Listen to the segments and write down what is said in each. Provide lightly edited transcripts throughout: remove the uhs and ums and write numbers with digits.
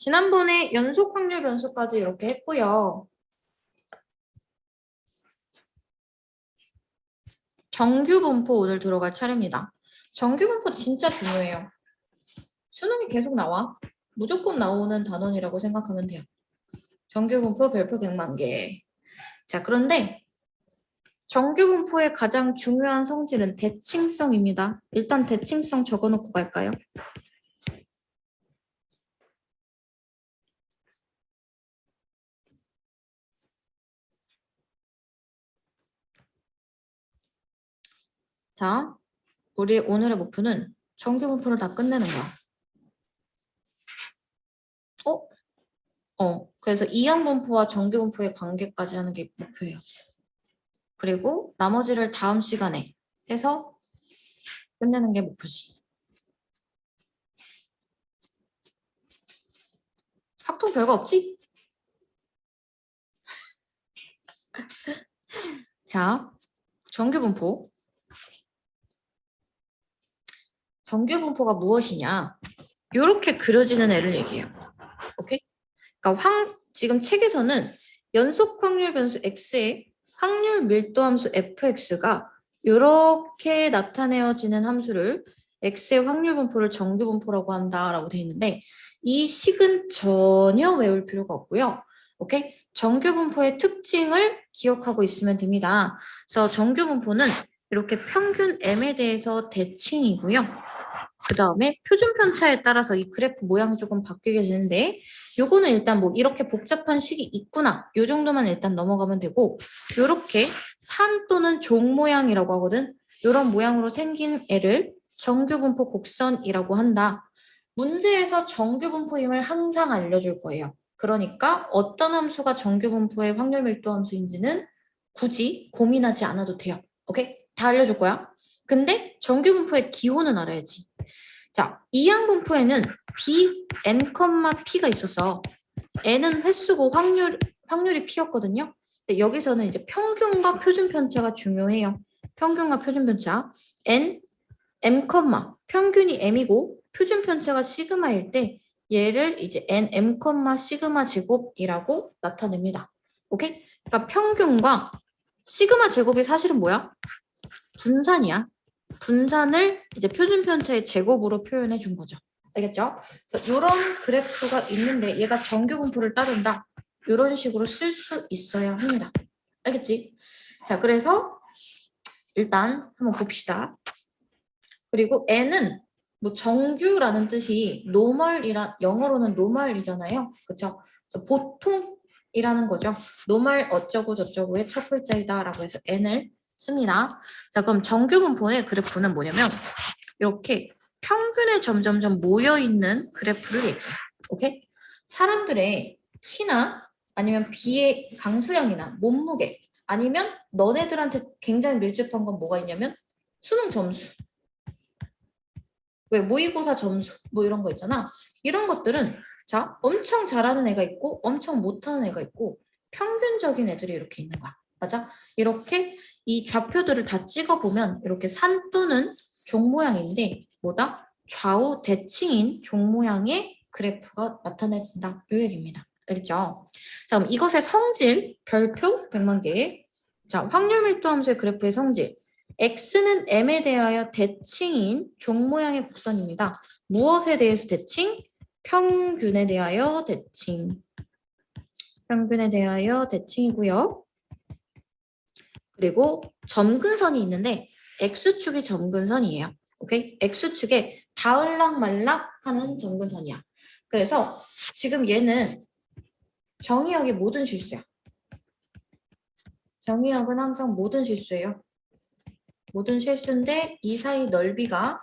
지난번에 연속 확률 변수까지 이렇게 했고요. 정규 분포 오늘 들어갈 차례입니다. 정규 분포 진짜 중요해요. 수능이 계속 나와. 무조건 나오는 단원이라고 생각하면 돼요. 정규 분포 별표 100만 개. 자, 그런데 정규 분포의 가장 중요한 성질은 대칭성입니다. 일단 대칭성 적어놓고 갈까요? 자, 우리 오늘의 목표는 정규 분포를 다 끝내는 거야. 그래서 이항 분포와 정규 분포의 관계까지 하는 게 목표예요. 그리고 나머지를 다음 시간에 해서 끝내는 게 목표지. 확통 별거 없지? 자, 정규 분포. 정규 분포가 무엇이냐? 이렇게 그려지는 애를 얘기해요. 오케이? 그러니까 지금 책에서는 연속 확률 변수 x의 확률 밀도 함수 fx가 이렇게 나타내어지는 함수를 x의 확률 분포를 정규 분포라고 한다라고 돼 있는데 이 식은 전혀 외울 필요가 없고요. 오케이? 정규 분포의 특징을 기억하고 있으면 됩니다. 그래서 정규 분포는 이렇게 평균 m에 대해서 대칭이고요. 그 다음에 표준 편차에 따라서 이 그래프 모양이 조금 바뀌게 되는데 요거는 일단 뭐 이렇게 복잡한 식이 있구나 요 정도만 일단 넘어가면 되고 요렇게 산 또는 종 모양이라고 하거든. 요런 모양으로 생긴 애를 정규분포 곡선이라고 한다. 문제에서 정규분포임을 항상 알려줄 거예요. 그러니까 어떤 함수가 정규분포의 확률 밀도 함수인지는 굳이 고민하지 않아도 돼요. 오케이? 다 알려줄 거야. 근데 정규분포의 기호는 알아야지. 자, 이항 분포에는 b, n, p가 있었어. n은 횟수고 확률이 p였거든요. 근데 여기서는 이제 평균과 표준 편차가 중요해요. 평균과 표준 편차. n, m, 평균이 m이고 표준 편차가 시그마일 때 얘를 이제 n, m, 시그마 제곱이라고 나타냅니다. 오케이? 그러니까 평균과 시그마 제곱이 사실은 뭐야? 분산이야. 분산을 이제 표준 편차의 제곱으로 표현해 준 거죠. 알겠죠? 그래서 이런 그래프가 있는데 얘가 정규 분포를 따른다. 이런 식으로 쓸 수 있어야 합니다. 알겠지? 자, 그래서 일단 한번 봅시다. 그리고 n은 뭐 정규라는 뜻이 영어로는 normal이잖아요. 그렇죠? 그래서 보통이라는 거죠. normal 어쩌고 저쩌고의 첫 글자이다라고 해서 n을 씁니다. 자, 그럼 정규 분포의 그래프는 뭐냐면 이렇게 평균에 점점점 모여있는 그래프를 얘기해요. 오케이? 사람들의 키나 아니면 비의 강수량이나 몸무게 아니면 너네들한테 굉장히 밀접한 건 뭐가 있냐면 수능 점수. 왜 모의고사 점수 뭐 이런 거 있잖아. 이런 것들은 자 엄청 잘하는 애가 있고 엄청 못하는 애가 있고 평균적인 애들이 이렇게 있는 거야. 맞아? 이렇게 이 좌표들을 다 찍어보면 이렇게 산 또는 종 모양인데 뭐다? 좌우 대칭인 종 모양의 그래프가 나타내진다. 이 얘기입니다. 알겠죠? 자, 그럼 이것의 성질 별표 100만 개. 자, 확률 밀도 함수의 그래프의 성질. x는 m에 대하여 대칭인 종 모양의 곡선입니다. 무엇에 대해서 대칭? 평균에 대하여 대칭. 평균에 대하여 대칭이고요. 그리고 점근선이 있는데 x축이 점근선이에요. 오케이? x축에 다을락말락하는 점근선이야. 그래서 지금 얘는 정의역의 모든 실수야. 정의역은 항상 모든 실수예요. 모든 실수인데 이 사이 넓이가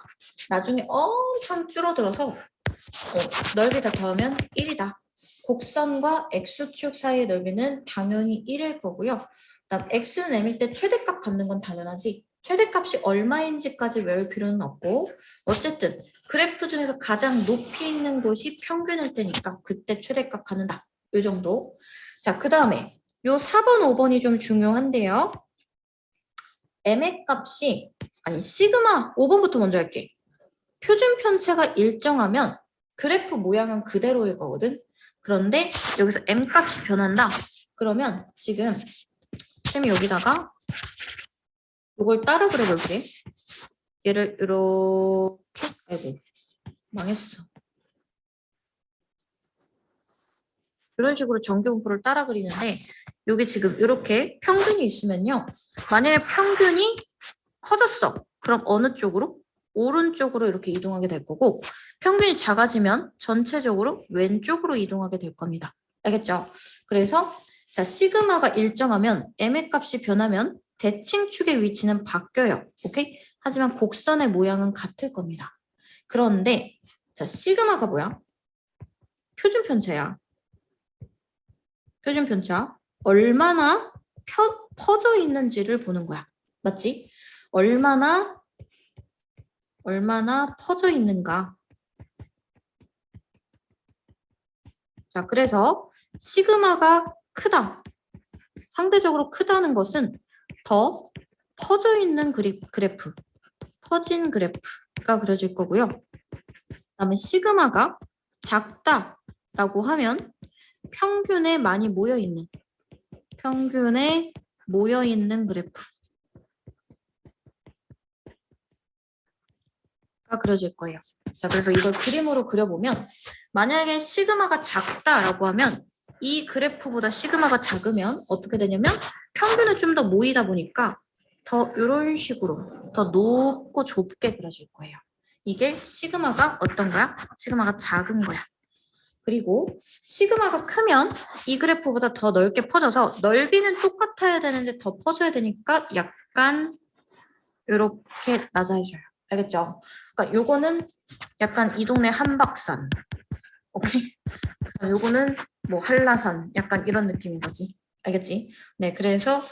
나중에 엄청 줄어들어서 넓이 다 더하면 1이다. 곡선과 x축 사이의 넓이는 당연히 1일 거고요. 그다음 x는 m일 때 최대값 갖는 건 당연하지. 최대값이 얼마인지까지 외울 필요는 없고 어쨌든 그래프 중에서 가장 높이 있는 곳이 평균일 때니까 그때 최대값 갖는다. 이 정도. 자, 그 다음에 요 4번, 5번이 좀 중요한데요. m의 값이 시그마 5번부터 먼저 할게. 표준 편차가 일정하면 그래프 모양은 그대로일 거거든. 그런데 여기서 m 값이 변한다. 그러면 지금 쌤이 여기다가 이걸 따라 그려볼게. 얘를 이렇게, 아이고 망했어. 이런 식으로 정규분포를 따라 그리는데 여기 지금 이렇게 평균이 있으면요. 만약에 평균이 커졌어. 그럼 어느 쪽으로? 오른쪽으로 이렇게 이동하게 될 거고 평균이 작아지면 전체적으로 왼쪽으로 이동하게 될 겁니다. 알겠죠? 그래서 자 시그마가 일정하면 m의 값이 변하면 대칭축의 위치는 바뀌어요. 오케이? 하지만 곡선의 모양은 같을 겁니다. 그런데 자 시그마가 뭐야? 표준 편차야. 표준 편차. 얼마나 퍼져 있는지를 보는 거야. 맞지? 얼마나 퍼져 있는가. 자, 그래서 시그마가 크다. 상대적으로 크다는 것은 더 퍼져 있는 그래프, 퍼진 그래프가 그려질 거고요. 그다음에 시그마가 작다라고 하면 평균에 많이 모여 있는 그래프가 그려질 거예요. 자, 그래서 이걸 그림으로 그려보면 만약에 시그마가 작다라고 하면 이 그래프보다 시그마가 작으면 어떻게 되냐면 평균에 좀 더 모이다 보니까 더 이런 식으로 더 높고 좁게 그려질 거예요. 이게 시그마가 어떤 거야? 시그마가 작은 거야. 그리고 시그마가 크면 이 그래프보다 더 넓게 퍼져서 넓이는 똑같아야 되는데 더 퍼져야 되니까 약간 이렇게 낮아져요. 알겠죠? 그러니까 요거는 약간 이 동네 한박산. 오케이? 요거는 뭐 한라산. 약간 이런 느낌인 거지. 알겠지? 네, 그래서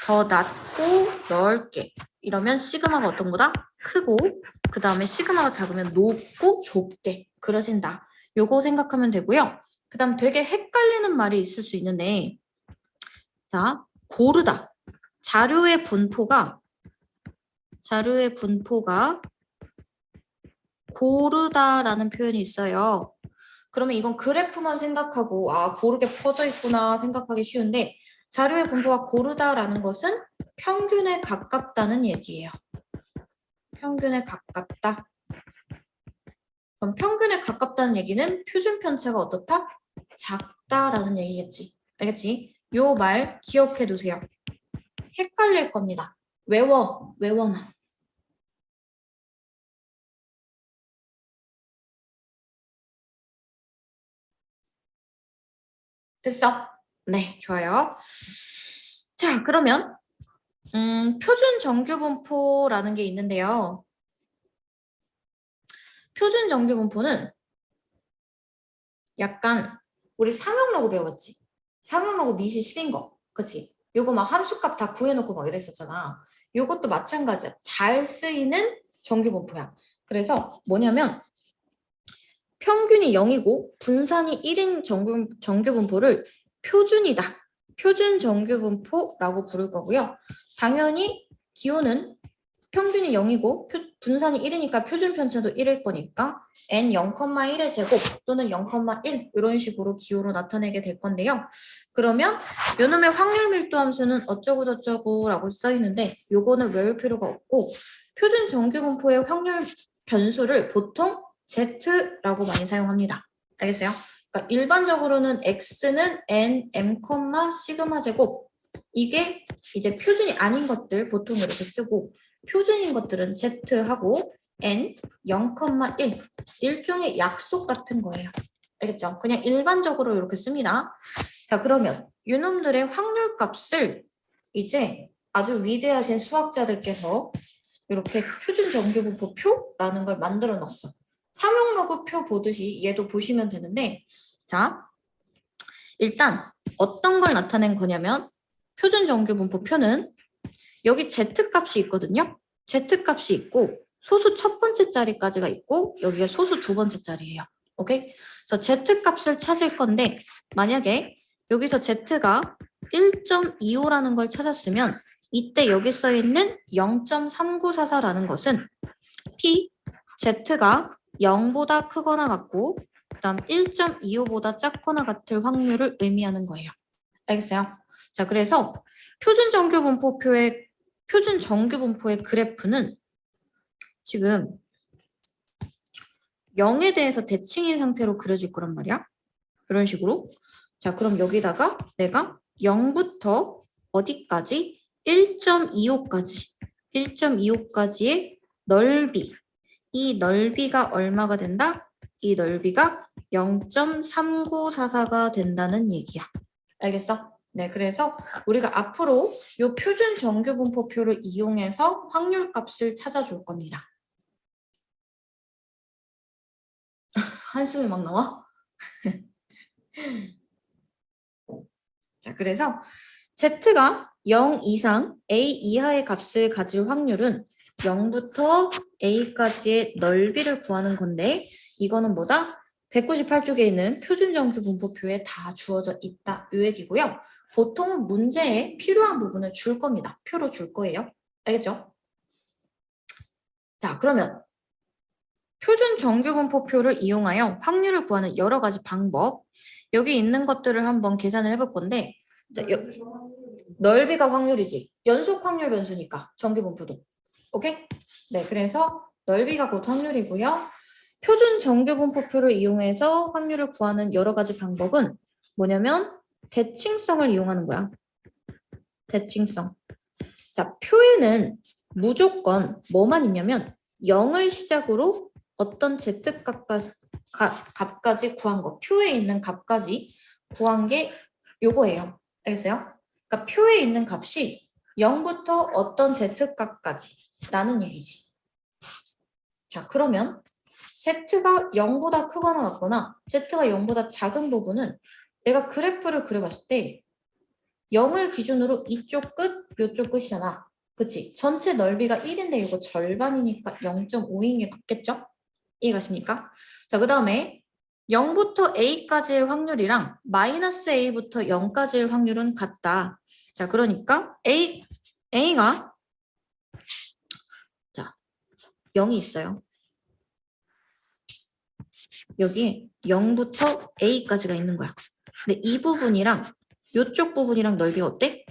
더 낮고 넓게. 이러면 시그마가 어떤 거다? 크고 그 다음에 시그마가 작으면 높고 좁게 그려진다. 요거 생각하면 되고요. 그 다음 되게 헷갈리는 말이 있을 수 있는데 자, 고르다. 자료의 분포가 고르다라는 표현이 있어요. 그러면 이건 그래프만 생각하고 아 고르게 퍼져 있구나 생각하기 쉬운데 자료의 분포가 고르다라는 것은 평균에 가깝다는 얘기예요. 평균에 가깝다. 그럼 평균에 가깝다는 얘기는 표준 편차가 어떻다? 작다라는 얘기겠지. 알겠지? 요 말 기억해 두세요. 헷갈릴 겁니다. 외워놔. 됐어? 네, 좋아요. 자, 그러면 표준 정규분포라는 게 있는데요. 표준 정규분포는 약간 우리 상용로고 배웠지? 상용로고 미시 10인 거. 그치? 요거 막 함수값 다 구해놓고 막 이랬었잖아. 요것도 마찬가지야. 잘 쓰이는 정규분포야. 그래서 뭐냐면 평균이 0이고 분산이 1인 정규분포를 표준이다. 표준 정규분포라고 부를 거고요. 당연히 기호는 평균이 0이고 분산이 1이니까 표준 편차도 1일 거니까 n 0,1의 제곱 또는 0,1 이런 식으로 기호로 나타내게 될 건데요. 그러면 요놈의 확률 밀도 함수는 어쩌고 저쩌고라고 써 있는데 요거는 외울 필요가 없고 표준 정규분포의 확률 변수를 보통 Z라고 많이 사용합니다. 알겠어요? 그러니까 일반적으로는 X는 N, M, 시그마 제곱 이게 이제 표준이 아닌 것들 보통 이렇게 쓰고 표준인 것들은 Z하고 N 0,1 일종의 약속 같은 거예요. 알겠죠? 그냥 일반적으로 이렇게 씁니다. 자 그러면 이놈들의 확률 값을 이제 아주 위대하신 수학자들께서 이렇게 표준 정규분포 표라는 걸 만들어 놨어. 상용로그 표 보듯이 얘도 보시면 되는데 자 일단 어떤 걸 나타낸 거냐면 표준 정규분포 표는 여기 Z값이 있거든요. Z값이 있고 소수 첫 번째 자리까지가 있고 여기가 소수 두 번째 자리예요. 오케이? 그래서 Z값을 찾을 건데 만약에 여기서 Z가 1.25라는 걸 찾았으면 이때 여기 써 있는 0.3944라는 것은 P, Z가 0보다 크거나 같고 그다음 1.25보다 작거나 같을 확률을 의미하는 거예요. 알겠어요? 자, 그래서 표준 정규 분포의 그래프는 지금 0에 대해서 대칭인 상태로 그려질 거란 말이야. 이런 식으로. 자, 그럼 여기다가 내가 0부터 어디까지? 1.25까지의 넓이. 이 넓이가 얼마가 된다? 이 넓이가 0.3944가 된다는 얘기야. 알겠어? 네, 그래서 우리가 앞으로 이 표준 정규 분포표를 이용해서 확률 값을 찾아줄 겁니다. 한숨이 막 나와? 자, 그래서 Z가 0 이상 A 이하의 값을 가질 확률은 0부터 A까지의 넓이를 구하는 건데 이거는 뭐다? 198쪽에 있는 표준정규 분포표에 다 주어져 있다. 이 얘기고요. 보통은 문제에 필요한 부분을 줄 겁니다. 표로 줄 거예요. 알겠죠? 자, 그러면 표준정규 분포표를 이용하여 확률을 구하는 여러 가지 방법. 여기 있는 것들을 한번 계산을 해볼 건데 자, 넓이가 확률이지. 연속 확률 변수니까 정규 분포도. 오케이? 네, 그래서 넓이가 곧 확률이고요. 표준 정규 분포표를 이용해서 확률을 구하는 여러 가지 방법은 뭐냐면 대칭성을 이용하는 거야. 대칭성. 자, 표에는 무조건 뭐만 있냐면 0을 시작으로 어떤 값까지 구한 거. 표에 있는 값까지 구한 게 요거예요. 알겠어요? 그러니까 표에 있는 값이 0부터 어떤 z값까지 라는 얘기지. 자, 그러면 z가 0보다 크거나 같거나 z가 0보다 작은 부분은 내가 그래프를 그려봤을 때 0을 기준으로 이쪽 끝, 이쪽 끝이잖아. 그치? 전체 넓이가 1인데 이거 절반이니까 0.5인 게 맞겠죠? 이해가십니까? 자, 그 다음에 0부터 A까지의 확률이랑 마이너스 A부터 0까지의 확률은 같다. 자, 그러니까 A가 자 0이 있어요. 여기 0부터 A까지가 있는 거야. 근데 이 부분이랑 이쪽 부분이랑 넓이가 어때?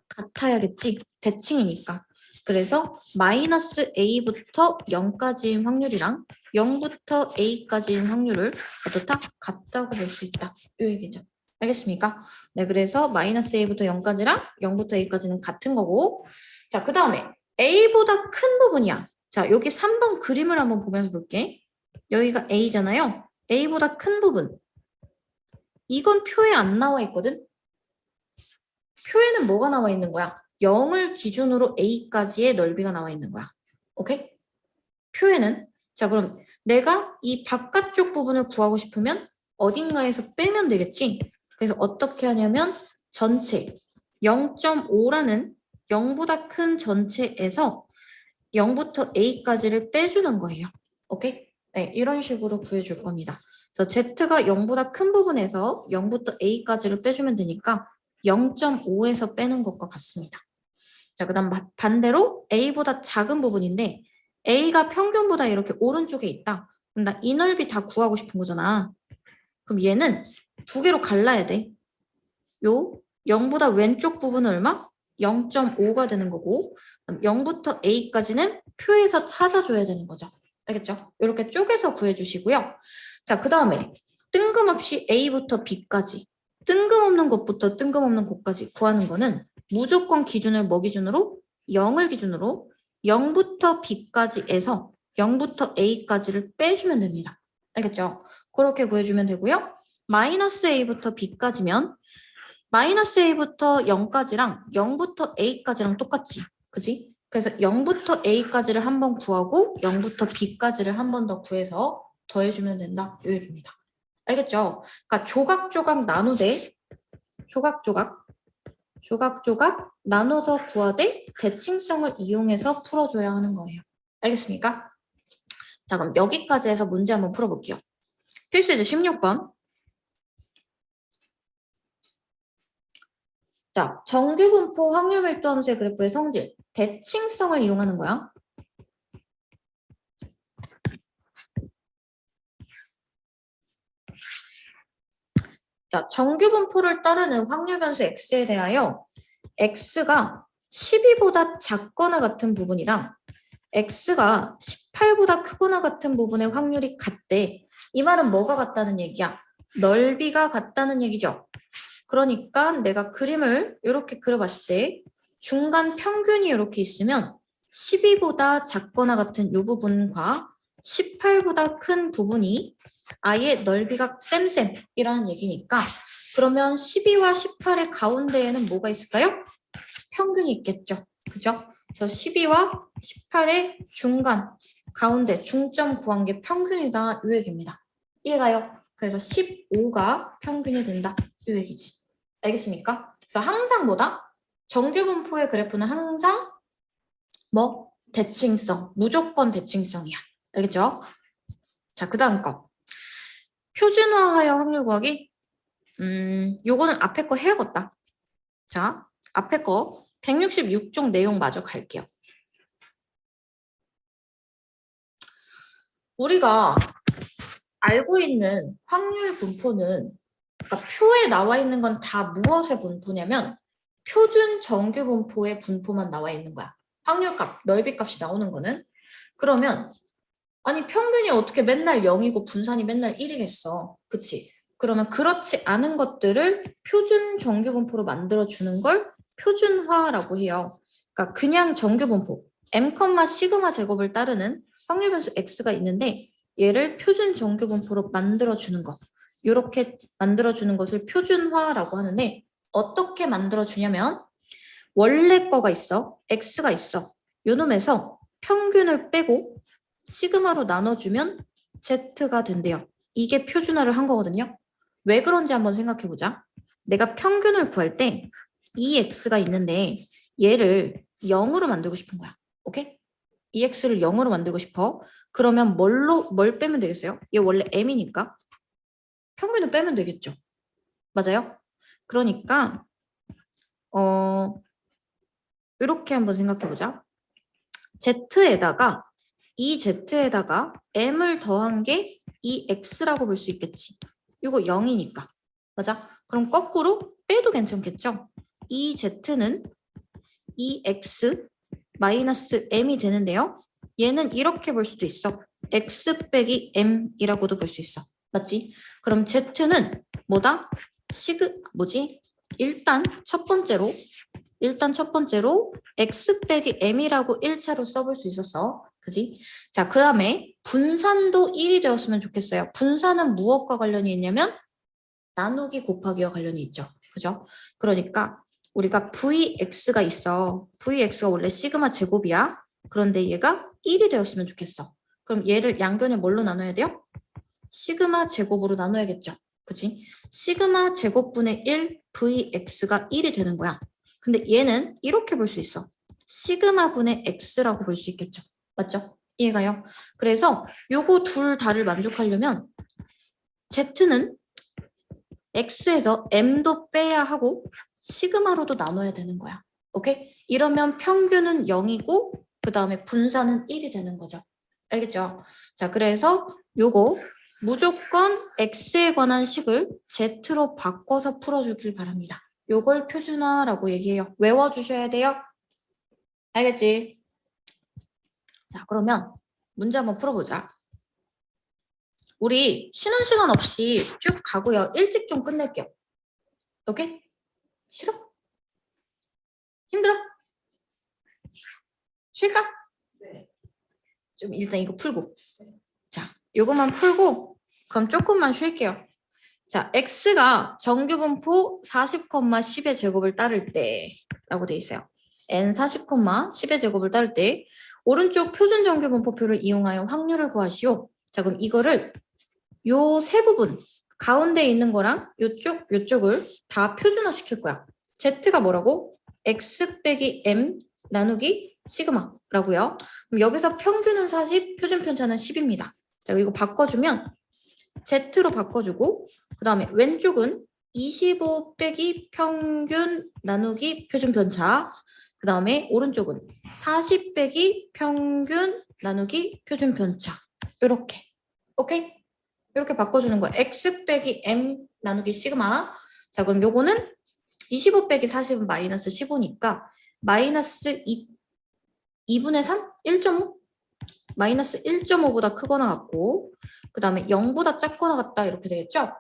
같아야겠지? 대칭이니까. 그래서 마이너스 A부터 0까지인 확률이랑 0부터 A까지인 확률을 어떻다? 같다고 볼 수 있다. 이 얘기죠. 알겠습니까? 네, 그래서 마이너스 A부터 0까지랑 0부터 A까지는 같은 거고 자, 그 다음에 A보다 큰 부분이야. 자, 여기 3번 그림을 한번 보면서 볼게. 여기가 A잖아요. A보다 큰 부분. 이건 표에 안 나와 있거든? 표에는 뭐가 나와 있는 거야? 0을 기준으로 A까지의 넓이가 나와 있는 거야. 오케이? 표에는 자, 그럼 내가 이 바깥쪽 부분을 구하고 싶으면 어딘가에서 빼면 되겠지? 그래서 어떻게 하냐면 전체 0.5라는 0보다 큰 전체에서 0부터 A까지를 빼주는 거예요. 오케이? 네, 이런 식으로 구해줄 겁니다. 그래서 Z가 0보다 큰 부분에서 0부터 A까지를 빼주면 되니까 0.5에서 빼는 것과 같습니다. 자, 그 다음 반대로 A보다 작은 부분인데 A가 평균보다 이렇게 오른쪽에 있다. 그럼 나 이 넓이 다 구하고 싶은 거잖아. 그럼 얘는 두 개로 갈라야 돼. 요 0보다 왼쪽 부분은 얼마? 0.5가 되는 거고 0부터 A까지는 표에서 찾아줘야 되는 거죠. 알겠죠? 이렇게 쪼개서 구해주시고요. 자, 그 다음에 뜬금없이 A부터 B까지 뜬금없는 것부터 뜬금없는 것까지 구하는 거는 무조건 기준을 뭐 기준으로? 0을 기준으로 0부터 B까지에서 0부터 A까지를 빼주면 됩니다. 알겠죠? 그렇게 구해주면 되고요. 마이너스 A부터 B까지면 마이너스 A부터 0까지랑 0부터 A까지랑 똑같지. 그지? 그래서 0부터 A까지를 한 번 구하고 0부터 B까지를 한 번 더 구해서 더해주면 된다. 이 얘기입니다. 알겠죠? 그러니까 조각조각 나누되 조각조각 나눠서 구하되 대칭성을 이용해서 풀어줘야 하는 거예요. 알겠습니까? 자, 그럼 여기까지 해서 문제 한번 풀어볼게요. 필수제 16번. 자, 정규분포 확률밀도 함수의 그래프의 성질, 대칭성을 이용하는 거야. 자, 정규 분포를 따르는 확률 변수 x에 대하여 x가 12보다 작거나 같은 부분이랑 x가 18보다 크거나 같은 부분의 확률이 같대. 이 말은 뭐가 같다는 얘기야? 넓이가 같다는 얘기죠. 그러니까 내가 그림을 이렇게 그려봤을 때 중간 평균이 이렇게 있으면 12보다 작거나 같은 이 부분과 18보다 큰 부분이 아예 넓이가 쌤쌤이라는 얘기니까 그러면 12와 18의 가운데에는 뭐가 있을까요? 평균이 있겠죠. 그죠? 그래서 12와 18의 중간, 가운데 중점 구한 게 평균이다. 이 얘기입니다. 이해가요? 그래서 15가 평균이 된다. 이 얘기지. 알겠습니까? 그래서 항상 뭐다? 정규 분포의 그래프는 항상 뭐? 대칭성, 무조건 대칭성이야. 알겠죠? 자, 그 다음 거. 표준화하여 확률 구하기. 요거는 앞에 거 해야겠다. 자, 앞에 거 166쪽 내용 마저 갈게요. 우리가 알고 있는 확률 분포는 그러니까 표에 나와 있는 건 다 무엇의 분포냐면 표준 정규 분포의 분포만 나와 있는 거야. 확률값, 넓이값이 나오는 거는. 그러면 아니 평균이 어떻게 맨날 0이고 분산이 맨날 1이겠어. 그치? 그러면 그렇지 않은 것들을 표준 정규 분포로 만들어주는 걸 표준화라고 해요. 그러니까 그냥 정규 분포 m, 시그마 제곱을 따르는 확률 변수 x가 있는데 얘를 표준 정규 분포로 만들어주는 거. 이렇게 만들어주는 것을 표준화라고 하는데 어떻게 만들어주냐면 원래 거가 있어. x가 있어. 요 놈에서 평균을 빼고 시그마로 나눠주면 z가 된대요. 이게 표준화를 한 거거든요. 왜 그런지 한번 생각해보자. 내가 평균을 구할 때 이 x가 있는데 얘를 0으로 만들고 싶은 거야. 오케이? 이 x를 0으로 만들고 싶어. 그러면 뭘 빼면 되겠어요? 얘 원래 m이니까 평균을 빼면 되겠죠. 맞아요? 그러니까 이렇게 한번 생각해보자. z에다가 이 z에다가 m을 더한 게 이 x라고 볼 수 있겠지. 이거 0이니까. 맞아? 그럼 거꾸로 빼도 괜찮겠죠? 이 z는 이 x 마이너스 m이 되는데요. 얘는 이렇게 볼 수도 있어. x 빼기 m이라고도 볼 수 있어. 맞지? 그럼 z는 뭐다? 일단 첫 번째로 x 빼기 m이라고 1차로 써볼 수 있었어. 그지? 자, 그 다음에 분산도 1이 되었으면 좋겠어요. 분산은 무엇과 관련이 있냐면 나누기 곱하기와 관련이 있죠. 그죠? 그러니까 우리가 vx가 있어. vx가 원래 시그마 제곱이야. 그런데 얘가 1이 되었으면 좋겠어. 그럼 얘를 양변에 뭘로 나눠야 돼요? 시그마 제곱으로 나눠야겠죠. 그치? 시그마 제곱분의 1 vx가 1이 되는 거야. 근데 얘는 이렇게 볼 수 있어. 시그마분의 x라고 볼 수 있겠죠. 맞죠? 이해가요? 그래서 요거 둘 다를 만족하려면 z는 x에서 m도 빼야 하고 시그마로도 나눠야 되는 거야. 오케이? 이러면 평균은 0이고 그 다음에 분산은 1이 되는 거죠. 알겠죠? 자, 그래서 요거 무조건 x에 관한 식을 z로 바꿔서 풀어주길 바랍니다. 요걸 표준화라고 얘기해요. 외워주셔야 돼요. 알겠지? 자, 그러면 문제 한번 풀어보자. 우리 쉬는 시간 없이 쭉 가고요. 일찍 좀 끝낼게요. 오케이? 싫어? 힘들어? 쉴까? 네. 좀 일단 이거 풀고. 자, 요것만 풀고 그럼 조금만 쉴게요. 자, x가 정규 분포 40, 10의 제곱을 따를 때 라고 돼 있어요. n 40, 10의 제곱을 따를 때 오른쪽 표준 정규 분포표를 이용하여 확률을 구하시오. 자, 그럼 이거를 요 세 부분 가운데 있는 거랑 요쪽을 다 표준화 시킬 거야. z가 뭐라고? x 빼기 m 나누기 시그마라고요. 그럼 여기서 평균은 40, 표준 편차는 10입니다. 자, 이거 바꿔주면 z로 바꿔주고 그 다음에 왼쪽은 25 빼기 평균 나누기 표준 편차 그 다음에 오른쪽은 40 빼기 평균 나누기 표준 편차 이렇게. 오케이? 이렇게 바꿔주는 거야. x 빼기 m 나누기 시그마. 자, 그럼 요거는 25 빼기 40은 마이너스 15니까 마이너스 2분의 3? 1.5? 마이너스 1.5보다 크거나 같고 그 다음에 0보다 작거나 같다 이렇게 되겠죠?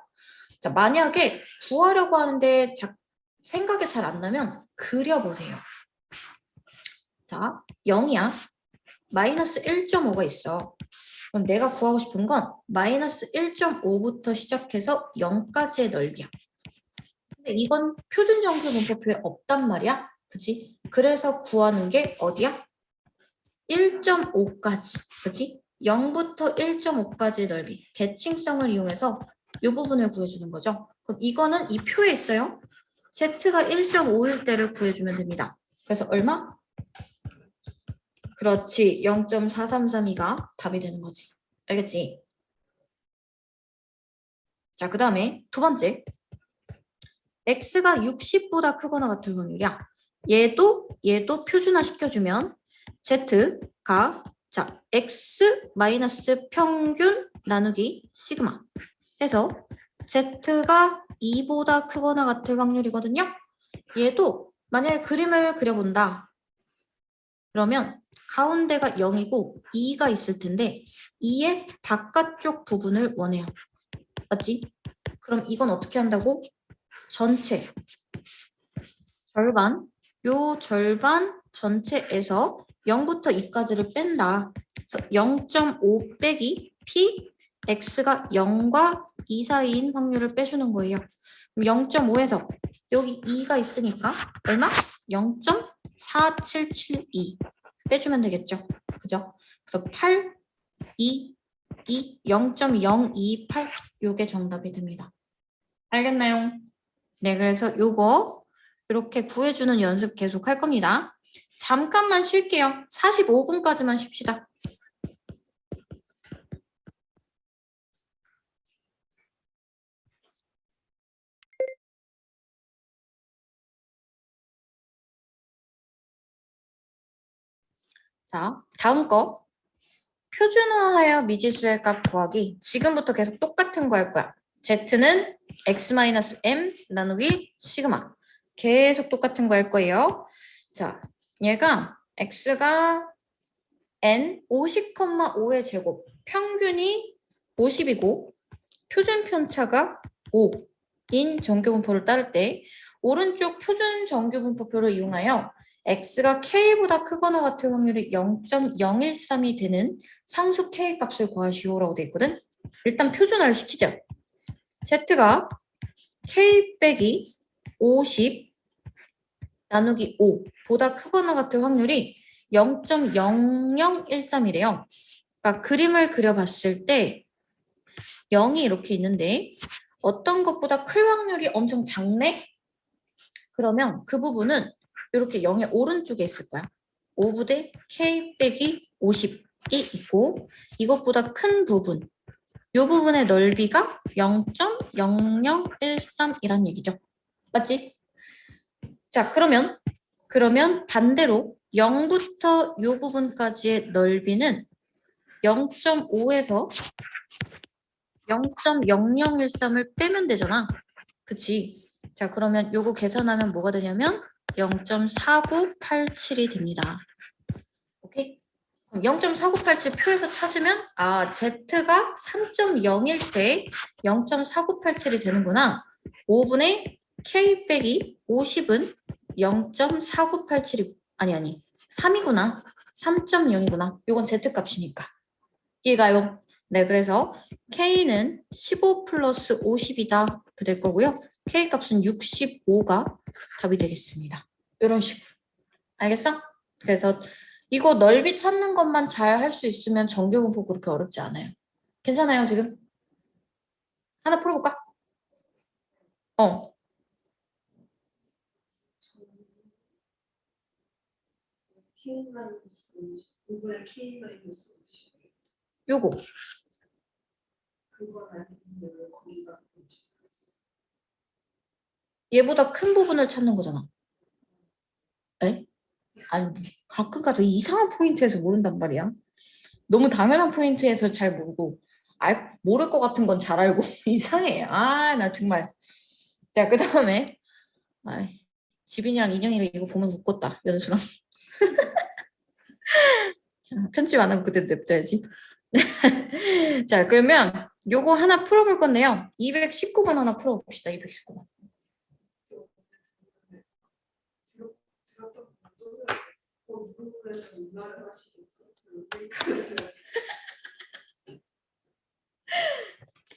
자, 만약에 구하려고 하는데 생각이 잘 안 나면 그려보세요. 자, 0이야. 마이너스 1.5가 있어. 그럼 내가 구하고 싶은 건 마이너스 1.5부터 시작해서 0까지의 넓이야. 근데 이건 표준 정규 분포표에 없단 말이야. 그치? 그래서 구하는 게 어디야? 1.5까지. 그치? 0부터 1.5까지의 넓이. 대칭성을 이용해서 이 부분을 구해주는 거죠. 그럼 이거는 이 표에 있어요. Z가 1.5일 때를 구해주면 됩니다. 그래서 얼마? 그렇지. 0.4332가 답이 되는 거지. 알겠지? 자, 그 다음에 두 번째. X가 60보다 크거나 같은 확률이야. 얘도 표준화 시켜주면 Z가 자 X 마이너스 평균 나누기 시그마 해서 Z가 2보다 크거나 같을 확률이거든요. 얘도 만약에 그림을 그려본다. 그러면 가운데가 0이고 2가 있을 텐데 2의 바깥쪽 부분을 원해요. 맞지? 그럼 이건 어떻게 한다고? 전체 절반 요 절반 전체에서 0부터 2까지를 뺀다. 그래서 0.5 빼기 p x가 0과 2 사이인 확률을 빼주는 거예요. 그럼 0.5에서 여기 2가 있으니까 얼마? 0.4772 빼주면 되겠죠. 그죠? 그래서 8, 2, 0.0228 요게 정답이 됩니다. 알겠나요? 네, 그래서 요거 이렇게 구해주는 연습 계속 할 겁니다. 잠깐만 쉴게요. 45분까지만 쉽시다. 자, 다음 거. 표준화하여 미지수의 값 구하기. 지금부터 계속 똑같은 거 할 거야. Z는 x-m 나누기 시그마. 계속 똑같은 거 할 거예요. 자, 얘가 x가 n 50,5의 제곱. 평균이 50이고 표준 편차가 5인 정규분포를 따를 때 오른쪽 표준 정규분포표를 이용하여 x가 k보다 크거나 같을 확률이 0.013이 되는 상수 k 값을 구하시오라고 되어 있거든. 일단 표준화를 시키죠. z가 k 빼기 50 나누기 5보다 크거나 같을 확률이 0.0013이래요. 그러니까 그림을 그려봤을 때 0이 이렇게 있는데 어떤 것보다 클 확률이 엄청 작네? 그러면 그 부분은 이렇게 0의 오른쪽에 있을 거야. 5부대 k 빼기 50이 있고 이것보다 큰 부분 이 부분의 넓이가 0.0013이란 얘기죠. 맞지? 자, 그러면 반대로 0부터 이 부분까지의 넓이는 0.5에서 0.0013을 빼면 되잖아. 그치? 자, 그러면 요거 계산하면 뭐가 되냐면 0.4987이 됩니다. 오케이? 그럼 0.4987 표에서 찾으면 Z가 3.0일 때 0.4987이 되는구나. 5분의 K 빼기 50은 0.4987이 아니 3이구나. 3.0이구나. 요건 Z 값이니까. 이해가요? 네, 그래서 K는 15 플러스 50이다. 그 될 거고요. K 값은 65가 답이 되겠습니다. 이런 식으로. 알겠어? 그래서 이거 넓이 찾는 것만 잘 할 수 있으면 정규분포 그렇게 어렵지 않아요. 괜찮아요, 지금? 하나 풀어볼까? 어. 요거. 얘보다 큰 부분을 찾는 거잖아. 에? 아니, 가끔 가다 이상한 포인트에서 모른단 말이야. 너무 당연한 포인트에서 잘 모르고 모를 것 같은 건 잘 알고 이상해. 나 정말. 자, 그 다음에 지빈이랑 인형이가 이거 보면 웃겠다. 연수랑. 편집 안 하고 그대로 냅둬야지. 자, 그러면 요거 하나 풀어볼 건데요. 219번 하나 풀어봅시다. 219번.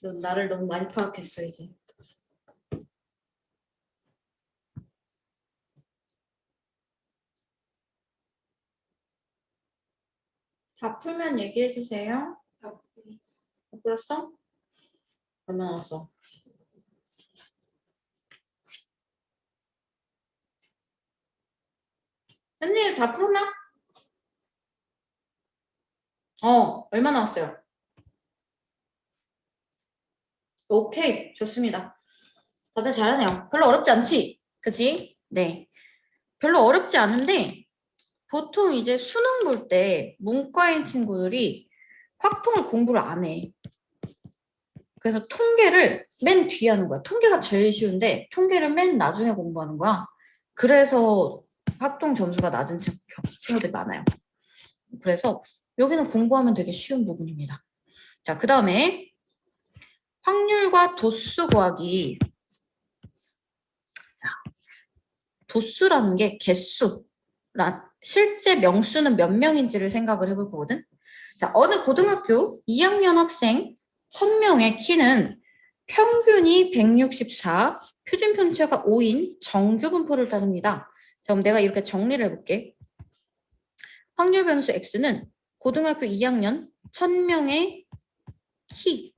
넌 나를 너무 많이 파악했어, 이제. 다 풀면 얘기해 주세요. 다 풀었어? 얼마 나왔어? 선생님 다 풀었나? 얼마 나왔어요? 오케이, 좋습니다. 다들 잘하네요. 별로 어렵지 않지? 그치? 네. 별로 어렵지 않은데 보통 이제 수능 볼 때 문과인 친구들이 확통을 공부를 안 해. 그래서 통계를 맨 뒤에 하는 거야. 통계가 제일 쉬운데 통계를 맨 나중에 공부하는 거야. 그래서 확통 점수가 낮은 친구들이 많아요. 그래서 여기는 공부하면 되게 쉬운 부분입니다. 자, 그 다음에 확률과 도수 구하기. 자, 도수라는 게 개수. 실제 명수는 몇 명인지를 생각을 해볼 거거든. 자, 어느 고등학교 2학년 학생 1000명의 키는 평균이 164, 표준 편차가 5인 정규 분포를 따릅니다. 자, 그럼 내가 이렇게 정리를 해볼게. 확률 변수 x는 고등학교 2학년 1000명의 키.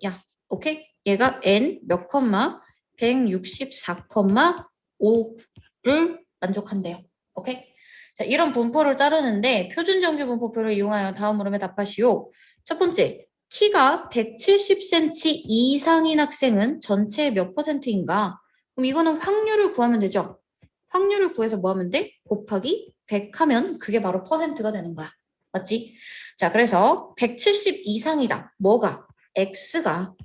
야, 오케이? 얘가 n 몇 컴마 164,5를 만족한대요. 오케이? 자, 이런 분포를 따르는데 표준 정규 분포표를 이용하여 다음 물음에 답하시오. 첫 번째, 키가 170cm 이상인 학생은 전체의 몇 %인가? 그럼 이거는 확률을 구하면 되죠? 확률을 구해서 뭐 하면 돼? 곱하기 100 하면 그게 바로 퍼센트가 되는 거야. 맞지? 자, 그래서 170 이상이다. 뭐가? X가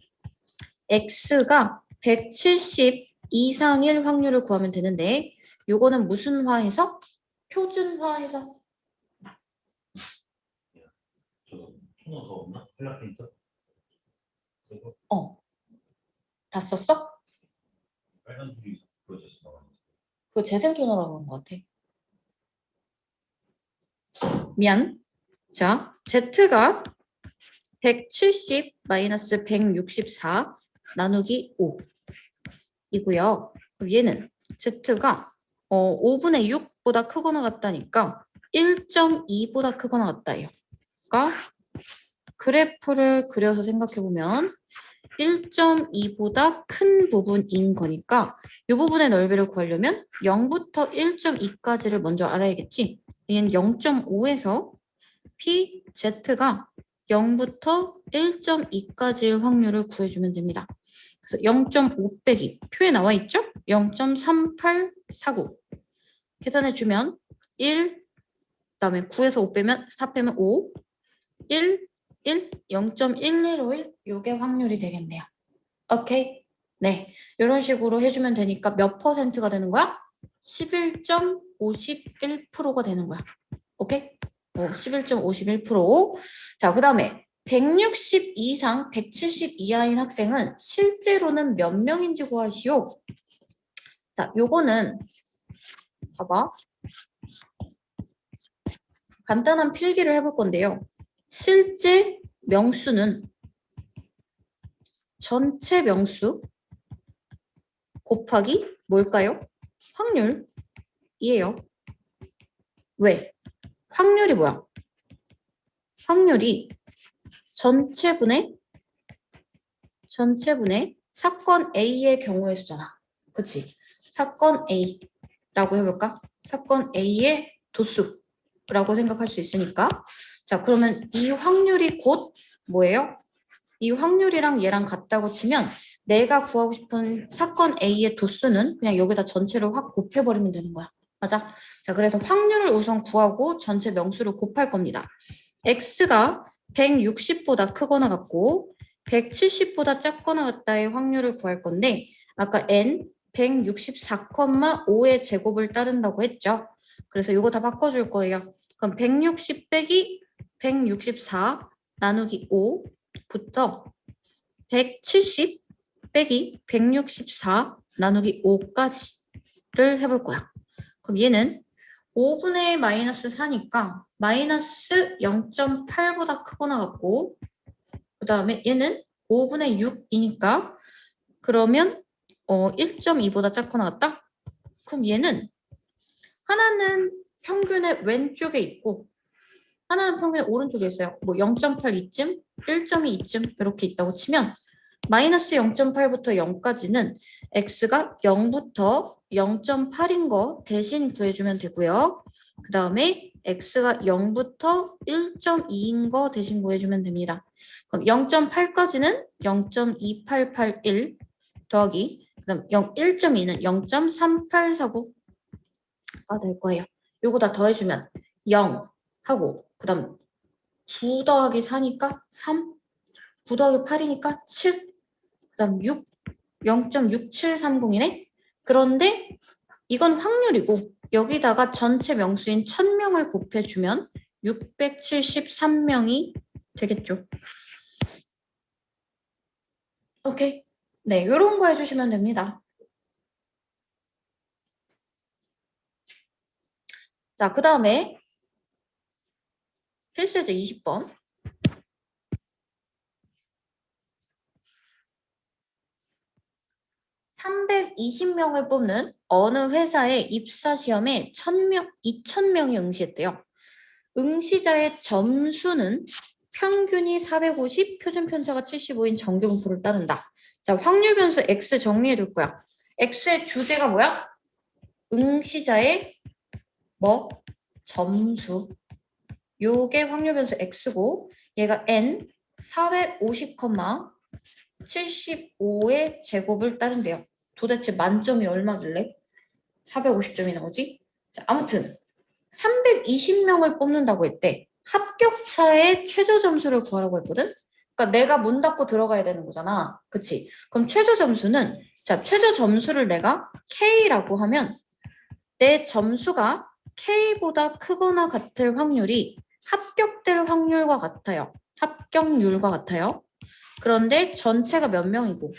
170 이상일 확률을 구하면 되는데 요거는 무슨 화해서? 표준화해서. 저거 토너 더 없나? 컬러 페인터? 다 썼어? 빨간 줄이 부러졌어. 그거 재생 토너라고 그런 것 같아. 미안. 자, Z가 170 마이너스 164 나누기 5 이고요. 그럼 얘는 Z가 5분의 6보다 크거나 같다니까 1.2보다 크거나 같다예요. 그러니까 그래프를 그려서 생각해보면 1.2보다 큰 부분인 거니까 이 부분의 넓이를 구하려면 0부터 1.2까지를 먼저 알아야겠지. 얘는 0.5에서 PZ가 0부터 1.2까지의 확률을 구해주면 됩니다. 그래서 0.5 빼기 표에 나와 있죠? 0.3849 계산해주면 1 그다음에 9에서 5 빼면 4 빼면 5 1 0.1151 요게 확률이 되겠네요. 오케이? 네, 이런 식으로 해주면 되니까 몇 퍼센트가 되는 거야? 11.51%가 되는 거야. 오케이? 11.51%. 자, 그 다음에 160 이상 170 이하인 학생은 실제로는 몇 명인지 구하시오. 자, 요거는 봐봐. 간단한 필기를 해볼 건데요. 실제 명수는 전체 명수 곱하기 뭘까요? 확률이에요. 왜? 확률이 뭐야? 확률이 전체분의 사건 A의 경우의 수잖아. 그치? 사건 A라고 해볼까? 사건 A의 도수라고 생각할 수 있으니까. 자, 그러면 이 확률이 곧 뭐예요? 이 확률이랑 얘랑 같다고 치면 내가 구하고 싶은 사건 A의 도수는 그냥 여기다 전체를 확 곱해버리면 되는 거야. 맞아? 자, 그래서 확률을 우선 구하고 전체 명수를 곱할 겁니다. x가 160보다 크거나 같고 170보다 작거나 같다의 확률을 구할 건데 아까 n 164,5의 제곱을 따른다고 했죠. 그래서 이거 다 바꿔줄 거예요. 그럼 160 빼기 164 나누기 5부터 170 빼기 164 나누기 5까지를 해볼 거야. 그럼 얘는 5분의 마이너스 4니까 마이너스 0.8보다 크거나 같고 그 다음에 얘는 5분의 6이니까 그러면 1.2보다 작거나 같다? 그럼 얘는 하나는 평균의 왼쪽에 있고 하나는 평균의 오른쪽에 있어요. 뭐 0.8 이쯤, 1.2 이쯤 이렇게 있다고 치면 마이너스 0.8부터 0까지는 x가 0부터 0.8인 거 대신 구해주면 되고요. 그 다음에 x가 0부터 1.2인 거 대신 구해주면 됩니다. 그럼 0.8까지는 0.2881 더하기 그다음 1.2는 0.3849가 될 거예요. 요거 다 더해주면 0 하고 그 다음 9 더하기 4니까 3 9 더하기 8이니까 7 그 다음 6 0.6730이네. 그런데 이건 확률이고 여기다가 전체 명수인 1000명을 곱해주면 673명이 되겠죠. 오케이. 네, 이런 거 해주시면 됩니다. 자, 그 다음에 필수예제 20번. 320명을 뽑는 어느 회사의 입사 시험에 2,000명이 응시했대요. 응시자의 점수는 평균이 450, 표준 편차가 75인 정규 분포를 따른다. 자, 확률 변수 x 정리해 둘 거야. x의 주제가 뭐야? 응시자의 뭐? 점수. 요게 확률 변수 x고 얘가 n 450, 75의 제곱을 따른대요. 도대체 만점이 얼마길래 450점이 나오지? 자, 아무튼 320명을 뽑는다고 했대. 합격차의 최저 점수를 구하라고 했거든? 그러니까 내가 문 닫고 들어가야 되는 거잖아. 그치? 그럼 최저 점수는 자, 최저 점수를 내가 K라고 하면 내 점수가 K보다 크거나 같을 확률이 합격될 확률과 같아요. 합격률과 같아요. 그런데 전체가 몇 명이고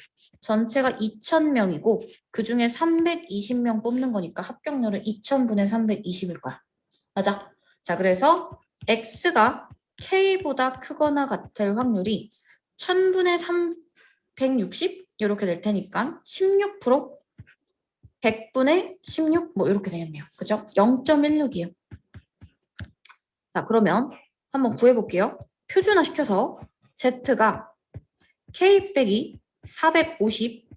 전체가 2,000명이고 그중에 320명 뽑는 거니까 합격률은 2,000분의 320일 거야. 맞아? 자, 그래서 x가 k보다 크거나 같을 확률이 1000분의 360 이렇게 될 테니까 16% 100분의 16 뭐 이렇게 되겠네요. 그죠? 0.16이에요. 자, 그러면 한번 구해볼게요. 표준화 시켜서 z가 k 빼기 450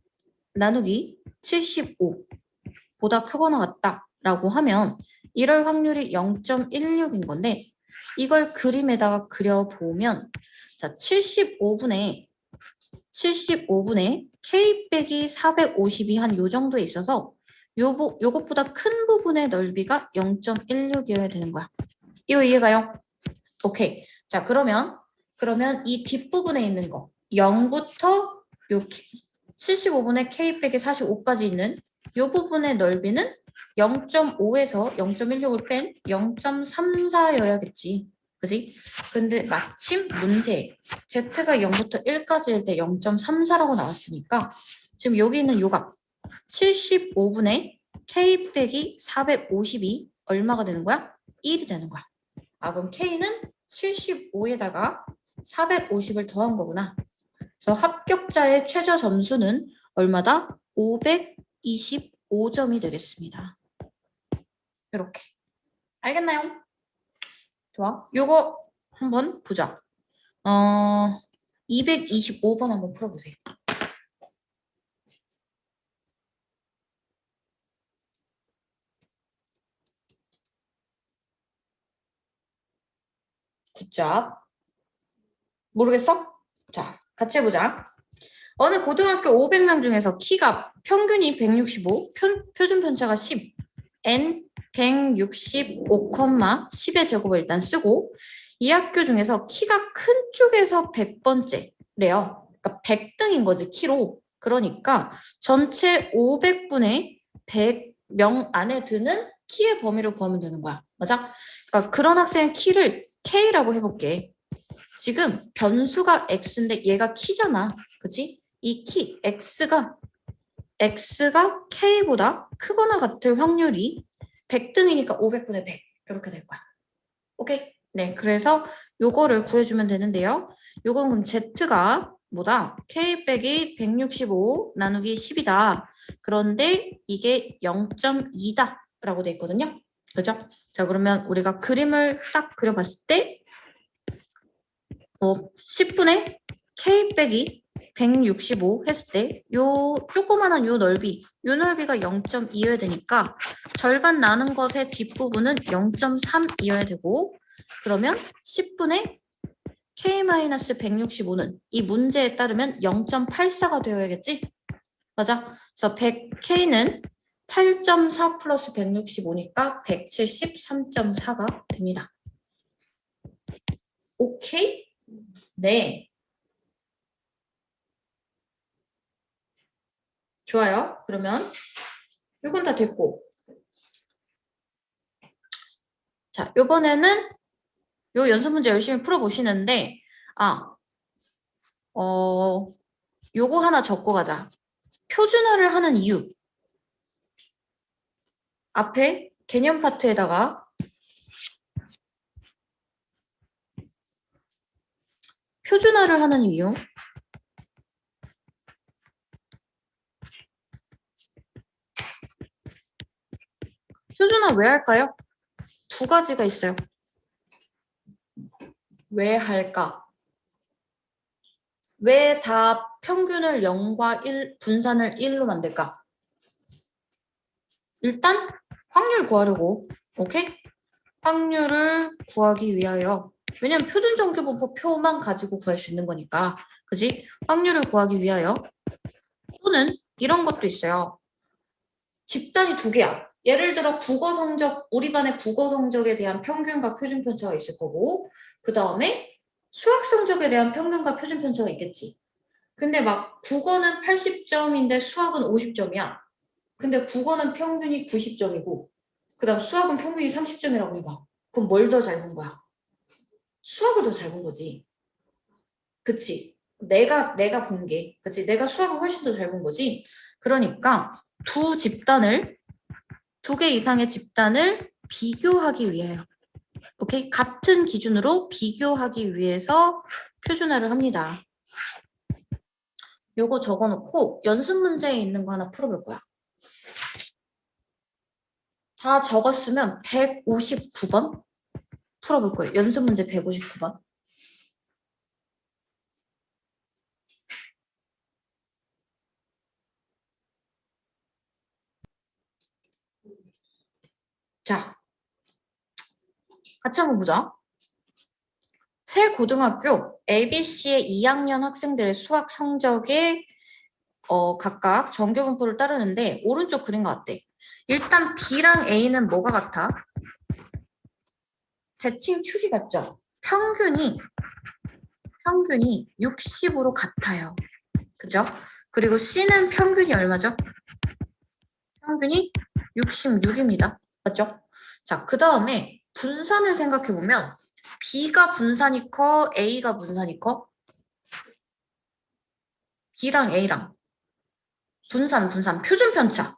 나누기 75보다 크거나 같다라고 하면 이럴 확률이 0.16인 건데 이걸 그림에다가 그려보면 자 75분의 k 빼기 450이 한 요 정도에 있어서 요것보다 큰 부분의 넓이가 0.16이어야 되는 거야. 이거 이해가요? 오케이. 자, 그러면 이 뒷부분에 있는 거 0부터 요 75분의 k 빼기 45까지 있는 요 부분의 넓이는 0.5에서 0.16을 뺀 0.34여야겠지. 그지? 근데 마침 문제 z가 0부터 1까지일 때 0.34라고 나왔으니까 지금 여기 있는 요 값 75분의 k 빼기 450이 얼마가 되는 거야? 1이 되는 거야. 아, 그럼 k는 75에다가 450을 더한 거구나. 그래서 합격자의 최저 점수는 얼마다? 525점이 되겠습니다. 이렇게. 알겠나요? 좋아. 요거 한번 보자. 225번 한번 풀어보세요. 굿잡. 모르겠어? 자, 같이 해보자. 어느 고등학교 500명 중에서 키가 평균이 165, 표준 편차가 10, n 165, 10의 제곱을 일단 쓰고 이 학교 중에서 키가 큰 쪽에서 100번째래요. 그러니까 100등인 거지, 키로. 그러니까 전체 500분의 100명 안에 드는 키의 범위를 구하면 되는 거야. 맞아? 그러니까 그런 학생의 키를 K라고 해볼게. 지금 변수가 X인데 얘가 키잖아. 그치? 이 키, X가 K보다 크거나 같을 확률이 100등이니까 500분의 100 이렇게 될 거야. 오케이? 네, 그래서 요거를 구해주면 되는데요. 요건 그럼 Z가 뭐다? K 빼기 165 나누기 10이다. 그런데 이게 0.2다 라고 돼 있거든요. 그죠? 자, 그러면 우리가 그림을 딱 그려봤을 때 10분의 K 빼기 165 했을 때 요 조그만한 요 넓이가 0.2여야 되니까 절반 나눈 것의 뒷부분은 0.3이어야 되고 그러면 10분의 K-165는 이 문제에 따르면 0.84가 되어야겠지? 맞아? 그래서 100K는 8.4 플러스 165니까 173.4가 됩니다. 오케이? 네. 좋아요. 그러면 이건 다 됐고. 자, 요번에는 요 연습 문제 열심히 풀어보시는데, 요거 하나 적고 가자. 표준화를 하는 이유. 앞에 개념 파트에다가 표준화를 하는 이유. 표준화 왜 할까요? 두 가지가 있어요. 왜 할까? 왜 다 평균을 0과 1, 분산을 1로 만들까? 일단 확률 구하려고. 오케이? 확률을 구하기 위하여. 왜냐면 표준 정규분포 표만 가지고 구할 수 있는 거니까. 그지? 확률을 구하기 위하여. 또는 이런 것도 있어요. 집단이 두 개야. 예를 들어 국어 성적, 우리 반의 국어 성적에 대한 평균과 표준 편차가 있을 거고 그 다음에 수학 성적에 대한 평균과 표준 편차가 있겠지. 근데 막 국어는 80점인데 수학은 50점이야. 근데 국어는 평균이 90점이고 그 다음 수학은 평균이 30점이라고 해봐. 그럼 뭘 더 잘 본 거야? 수학을 더 잘 본 거지. 그치? 내가 본 게. 그치? 내가 수학을 훨씬 더 잘 본 거지. 그러니까 두 개 이상의 집단을 비교하기 위해요. 오케이? 같은 기준으로 비교하기 위해서 표준화를 합니다. 요거 적어놓고 연습 문제에 있는 거 하나 풀어볼 거야. 다 적었으면 159번 풀어볼 거예요. 연습 문제 159번. 자, 같이 한번 보자. 새 고등학교 ABC의 2학년 학생들의 수학 성적에 각각 정규분포를 따르는데 오른쪽 그림 같대. 일단 B랑 A는 뭐가 같아? 대칭 축이 같죠? 평균이 60으로 같아요. 그죠? 그리고 C는 평균이 얼마죠? 평균이 66입니다. 맞죠? 자, 그 다음에 분산을 생각해보면 B가 분산이 커, A가 분산이 커? B랑 A랑 분산, 표준 편차.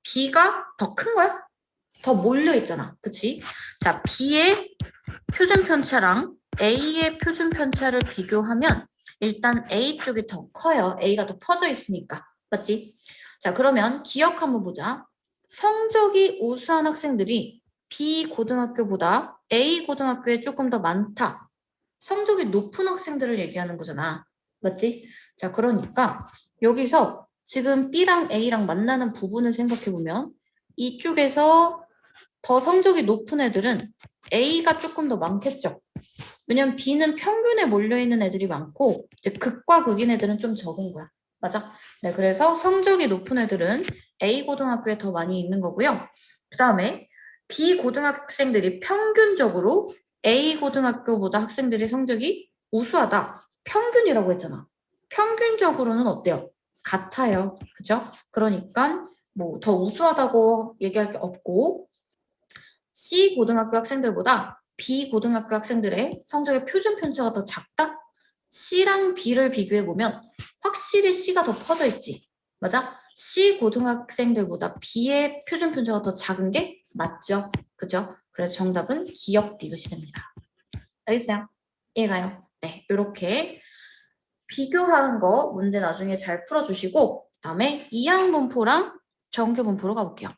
B가 더 큰 거야? 더 몰려있잖아. 그치? 자, B의 표준 편차랑 A의 표준 편차를 비교하면 일단 A 쪽이 더 커요. A가 더 퍼져 있으니까. 맞지? 자, 그러면 기억 한번 보자. 성적이 우수한 학생들이 B 고등학교보다 A 고등학교에 조금 더 많다. 성적이 높은 학생들을 얘기하는 거잖아. 맞지? 자, 그러니까 여기서 지금 B랑 A랑 만나는 부분을 생각해보면 이쪽에서 더 성적이 높은 애들은 A가 조금 더 많겠죠. 왜냐면 B는 평균에 몰려있는 애들이 많고 이제 극과 극인 애들은 좀 적은 거야. 맞아? 네, 그래서 성적이 높은 애들은 A 고등학교에 더 많이 있는 거고요. 그 다음에 B 고등학생들이 평균적으로 A 고등학교보다 학생들의 성적이 우수하다. 평균이라고 했잖아. 평균적으로는 어때요? 같아요. 그죠? 그러니까 뭐 더 우수하다고 얘기할 게 없고 C 고등학교 학생들보다 B 고등학교 학생들의 성적의 표준 편차가 더 작다? C랑 B를 비교해 보면 확실히 C가 더 퍼져 있지. 맞아? C 고등학생들보다 B의 표준 편차가 더 작은 게 맞죠? 그죠? 그래서 정답은 기억 디귿이 됩니다. 알겠어요? 이해가요? 네, 이렇게 비교하는 거 문제 나중에 잘 풀어주시고 그다음에 이항분포랑 정규분포로 가볼게요.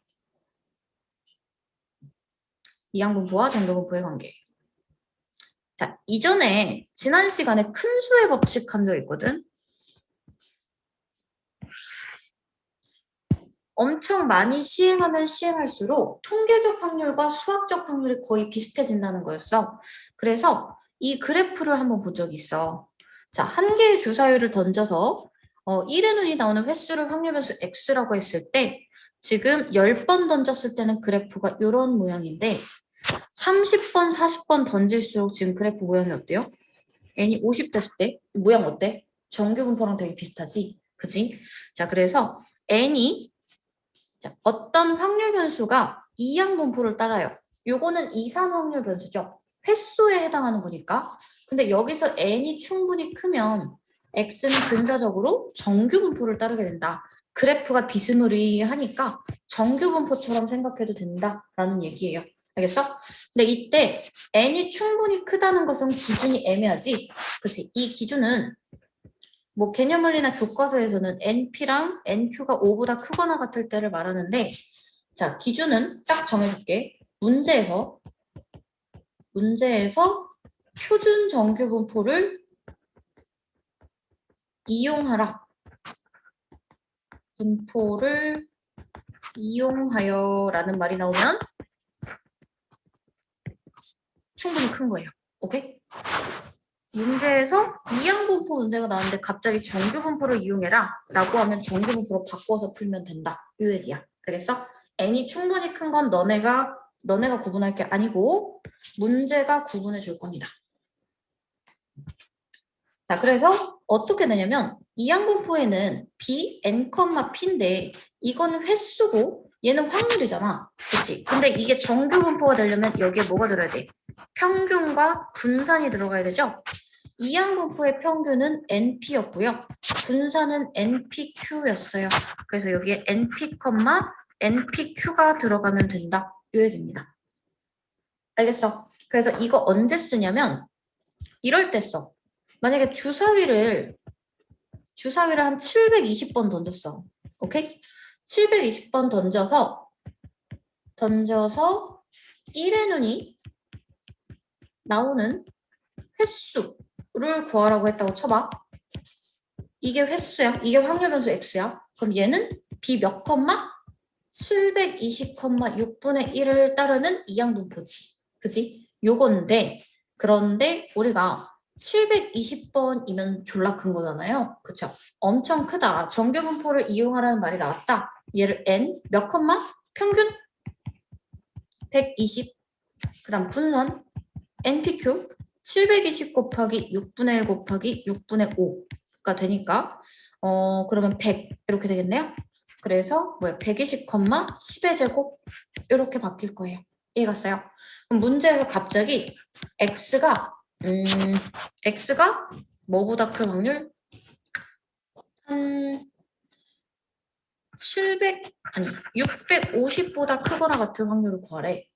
이항분포와 정규분포의 관계. 자, 이전에 지난 시간에 큰 수의 법칙 한 적 있거든. 엄청 많이 시행하면 시행할수록 통계적 확률과 수학적 확률이 거의 비슷해진다는 거였어. 그래서 이 그래프를 한번 본 적이 있어. 자, 한 개의 주사위를 던져서 1의 눈이 나오는 횟수를 확률 변수 x라고 했을 때 지금 10번 던졌을 때는 그래프가 이런 모양인데 30번, 40번 던질수록 지금 그래프 모양이 어때요? n이 50 됐을 때 모양 어때? 정규분포랑 되게 비슷하지? 그지? 자, 그래서 n이 자, 어떤 확률 변수가 이항분포를 따라요. 요거는 이산 확률 변수죠. 횟수에 해당하는 거니까. 근데 여기서 n이 충분히 크면 x는 근사적으로 정규분포를 따르게 된다. 그래프가 비스무리하니까 정규분포처럼 생각해도 된다라는 얘기예요. 알겠어? 근데 이때 n이 충분히 크다는 것은 기준이 애매하지. 그치? 이 기준은 뭐 개념원리나 교과서에서는 NP랑 NQ가 5보다 크거나 같을 때를 말하는데 자, 기준은 딱 정해줄게. 문제에서 표준 정규분포를 이용하라. 분포를 이용하여 라는 말이 나오면 충분히 큰 거예요. 오케이? 문제에서 이항분포 문제가 나왔는데 갑자기 정규분포를 이용해라 라고 하면 정규분포로 바꿔서 풀면 된다. 이 얘기야. 알겠어? n이 충분히 큰 건 너네가 구분할 게 아니고 문제가 구분해 줄 겁니다. 자, 그래서 어떻게 되냐면 이항분포에는 b, n, p인데 이건 횟수고 얘는 확률이잖아. 그치? 근데 이게 정규분포가 되려면 여기에 뭐가 들어야 돼? 평균과 분산이 들어가야 되죠? 이항분포의 평균은 NP였고요. 분산은 NPQ였어요. 그래서 여기에 NP, NPQ가 들어가면 된다. 이 얘기입니다. 알겠어? 그래서 이거 언제 쓰냐면 이럴 때 써. 만약에 주사위를 한 720번 던졌어. 오케이? 720번 던져서 1의 눈이 나오는 횟수를 구하라고 했다고 쳐봐. 이게 횟수야. 이게 확률 변수 x야. 그럼 얘는 b 몇 컴마? 720,6분의 1을 따르는 이항분포지. 그지? 요건데 그런데 우리가 720번이면 졸라 큰 거잖아요. 그쵸? 엄청 크다. 정규분포를 이용하라는 말이 나왔다. 얘를 n 몇 컴마? 평균 120. 그 다음 분산 npq 720 곱하기 6분의 1 곱하기 6분의 5가 되니까 그러면 100 이렇게 되겠네요. 그래서 120, 10의 제곱 이렇게 바뀔 거예요. 이해갔어요? 그럼 문제에서 갑자기 x가 뭐보다 큰 확률? 한 650보다 크거나 같은 확률을 구하래.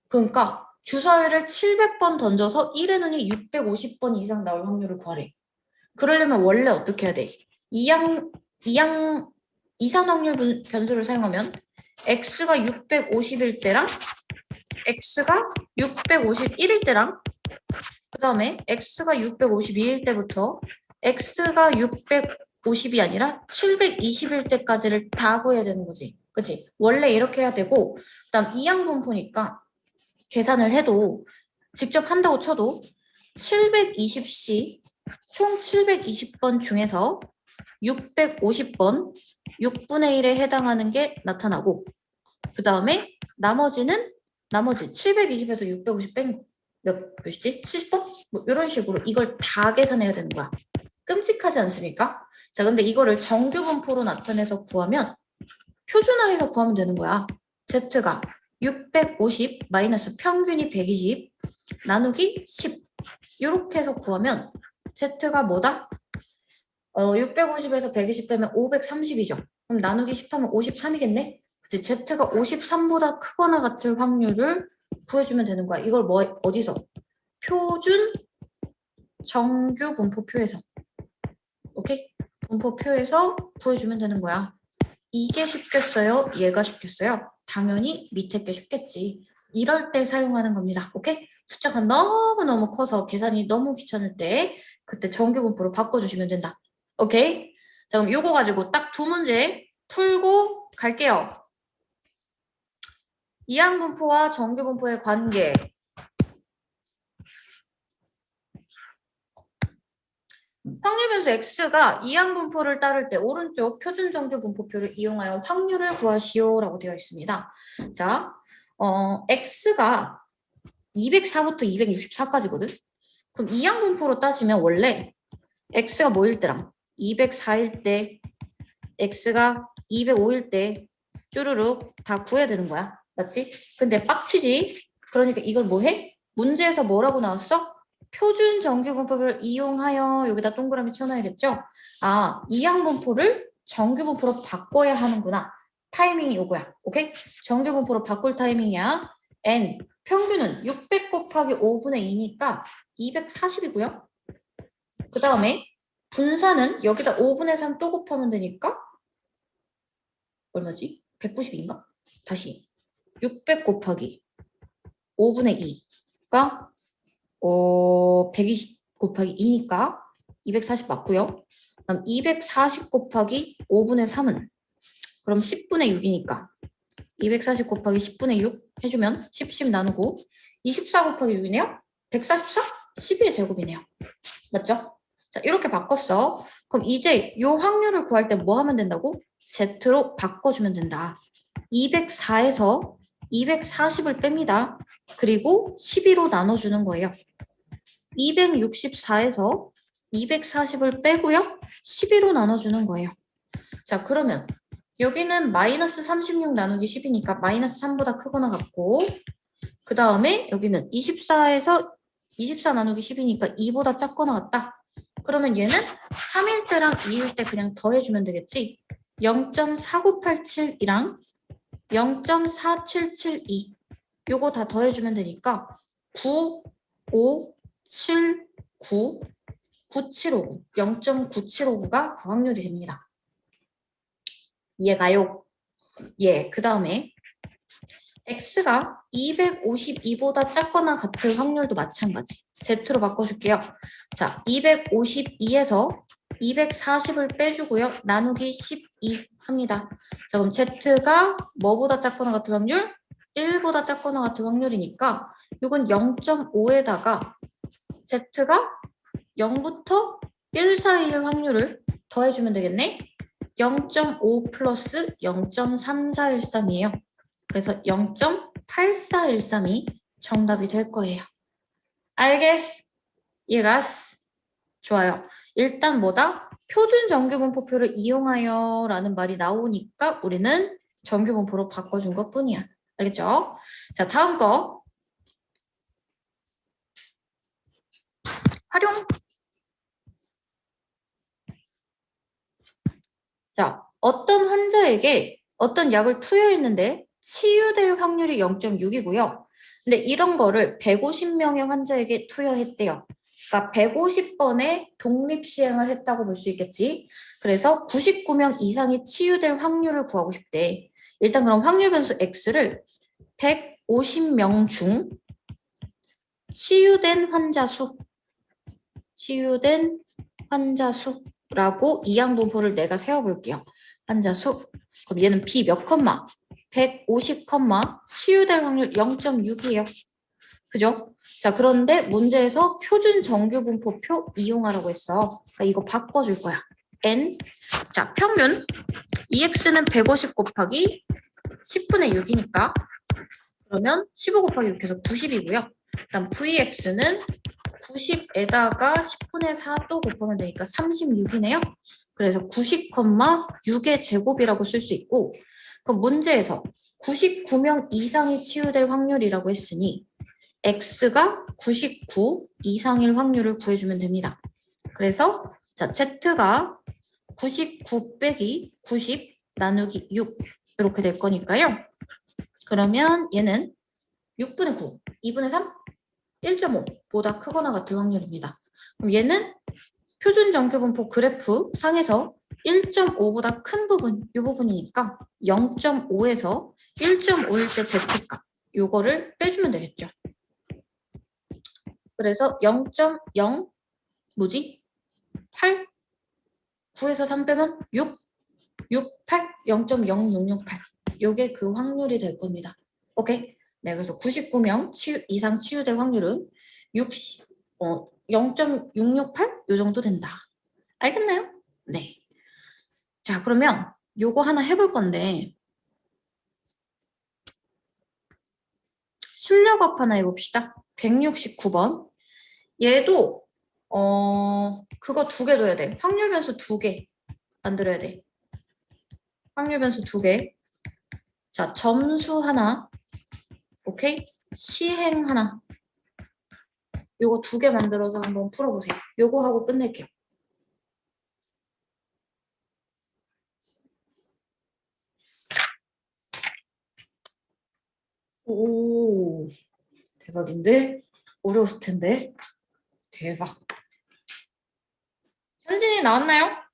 그러니까 주사위를 700번 던져서 1의 눈이 650번 이상 나올 확률을 구하래. 그러려면 원래 어떻게 해야 돼? 이산 확률 변수를 사용하면 x가 650일 때랑 x가 651일 때랑 그 다음에 x가 652일 때부터 x가 650이 아니라 720일 때까지를 다 구해야 되는 거지. 그치? 원래 이렇게 해야 되고 그 다음 이항분포니까 계산을 해도 직접 한다고 쳐도 720시 총 720번 중에서 650번 6분의 1에 해당하는 게 나타나고 그 다음에 나머지 720에서 650 뺀 거. 몇이지? 70번? 뭐 이런 식으로 이걸 다 계산해야 되는 거야. 끔찍하지 않습니까? 자, 근데 이거를 정규 분포로 나타내서 구하면 표준화해서 구하면 되는 거야. Z가 650 마이너스 평균이 120 나누기 10 이렇게 해서 구하면 Z가 뭐다? 650에서 120 빼면 530이죠. 그럼 나누기 10 하면 53이겠네? 그치? Z가 53보다 크거나 같을 확률을 구해주면 되는 거야. 이걸 뭐 어디서? 표준 정규 분포표에서. 오케이? 분포표에서 구해주면 되는 거야. 이게 쉽겠어요? 얘가 쉽겠어요? 당연히 밑에 게 쉽겠지. 이럴 때 사용하는 겁니다. 오케이? 숫자가 너무너무 커서 계산이 너무 귀찮을 때 그때 정규 분포로 바꿔주시면 된다. 오케이? 자, 그럼 요거 가지고 딱 두 문제 풀고 갈게요. 이항분포와 정규분포의 관계. 확률 변수 x가 이항분포를 따를 때 오른쪽 표준 정규 분포표를 이용하여 확률을 구하시오라고 되어 있습니다. 자, x가 204부터 264까지거든. 그럼 이항분포로 따지면 원래 x가 뭐일 때랑 204일 때, x가 205일 때 쭈루룩 다 구해야 되는 거야. 맞지? 근데 빡치지? 그러니까 이걸 뭐 해? 문제에서 뭐라고 나왔어? 표준 정규 분포를 이용하여 여기다 동그라미 쳐놔야겠죠? 아, 이항 분포를 정규 분포로 바꿔야 하는구나. 타이밍이 요거야. 오케이? 정규 분포로 바꿀 타이밍이야. n 평균은 600 곱하기 5분의 2니까 240이고요. 그 다음에 분산은 여기다 5분의 3 또 곱하면 되니까 얼마지? 190인가? 다시 600 곱하기 5분의 2가 120 곱하기 2니까 240 맞고요. 그럼 240 곱하기 5분의 3은 그럼 10분의 6이니까 240 곱하기 10분의 6 해주면 10 나누고 24 곱하기 6이네요. 144? 12의 제곱이네요. 맞죠? 자, 이렇게 바꿨어. 그럼 이제 이 확률을 구할 때 뭐 하면 된다고? Z로 바꿔주면 된다. 204에서 240을 뺍니다. 그리고 12로 나눠주는 거예요. 264에서 240을 빼고요. 12로 나눠주는 거예요. 자, 그러면 여기는 마이너스 36 나누기 10이니까 마이너스 3보다 크거나 같고 그 다음에 여기는 24에서 24 나누기 10이니까 2보다 작거나 같다. 그러면 얘는 3일 때랑 2일 때 그냥 더해주면 되겠지. 0.4987이랑 0.4772 요거 다 더해주면 되니까 9, 5, 7, 9, 9759 0.9759가 그 확률이 됩니다. 이해가요? 예, 그 다음에 x가 252보다 작거나 같을 확률도 마찬가지. z로 바꿔줄게요. 자, 252에서 240을 빼주고요. 나누기 12 합니다. 자, 그럼 z가 뭐보다 작거나 같을 확률? 1보다 작거나 같을 확률이니까 이건 0.5에다가 z가 0부터 1 사이의 확률을 더해주면 되겠네. 0.5 플러스 0.3413이에요. 그래서 0.8413이 정답이 될 거예요. 알겠어? 이해갔어? 좋아요. 일단 뭐다? 표준 정규분포표를 이용하여 라는 말이 나오니까 우리는 정규분포로 바꿔준 것 뿐이야. 알겠죠? 자, 다음 거. 활용. 자, 어떤 환자에게 어떤 약을 투여했는데 치유될 확률이 0.6이고요. 근데 이런 거를 150명의 환자에게 투여했대요. 그러니까 150번의 독립시행을 했다고 볼 수 있겠지. 그래서 99명 이상이 치유될 확률을 구하고 싶대. 일단 그럼 확률 변수 x를 150명 중 치유된 환자 수라고 이항분포를 내가 세워볼게요. 환자 수. 그럼 얘는 b 몇 컴마? 150 컴마 치유될 확률 0.6이에요. 그죠? 자, 그런데 문제에서 표준 정규 분포표 이용하라고 했어. 그러니까 이거 바꿔줄 거야. n. 자, 평균 ex는 150 곱하기 10분의 6이니까 그러면 15 곱하기 6해서 90이고요. 일단 VX는 90에다가 10분의 4 또 곱하면 되니까 36이네요. 그래서 90,6의 제곱이라고 쓸 수 있고, 그 문제에서 99명 이상이 치유될 확률이라고 했으니 X가 99 이상일 확률을 구해주면 됩니다. 그래서 자 Z가 99 빼기 90 나누기 6 이렇게 될 거니까요. 그러면 얘는 6분의 9, 2분의 3, 1.5보다 크거나 같을 확률입니다. 그럼 얘는 표준 정규분포 그래프 상에서 1.5보다 큰 부분, 이 부분이니까 0.5에서 1.5일 때 Z값, 요거를 빼주면 되겠죠. 그래서 0.0 뭐지? 8, 9에서 3 빼면 6, 68, 0.0668. 요게 그 확률이 될 겁니다. 오케이? 네, 그래서 99명 이상 치유될 확률은 0.668? 요 정도 된다. 알겠나요? 네. 자, 그러면 요거 하나 해볼 건데 출력업 하나 해봅시다. 169번. 얘도 그거 2개 둬야 돼. 확률 변수 2개 만들어야 돼. 확률 변수 2개. 자, 점수 하나. 오케이? 시행 하나. 요거 2개 만들어서 한번 풀어보세요. 요거 하고 끝낼게요. 오, 대박인데? 어려웠을 텐데. 대박. 현진이 나왔나요?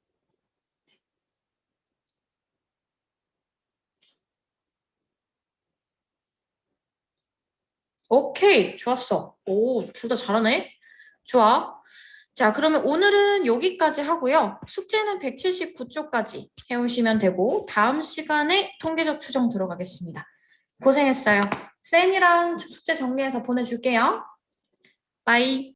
오케이, 좋았어. 오, 둘 다 잘하네. 좋아. 자, 그러면 오늘은 여기까지 하고요. 숙제는 179쪽까지 해오시면 되고 다음 시간에 통계적 추정 들어가겠습니다. 고생했어요. 쌤이랑 숙제 정리해서 보내줄게요. 바이.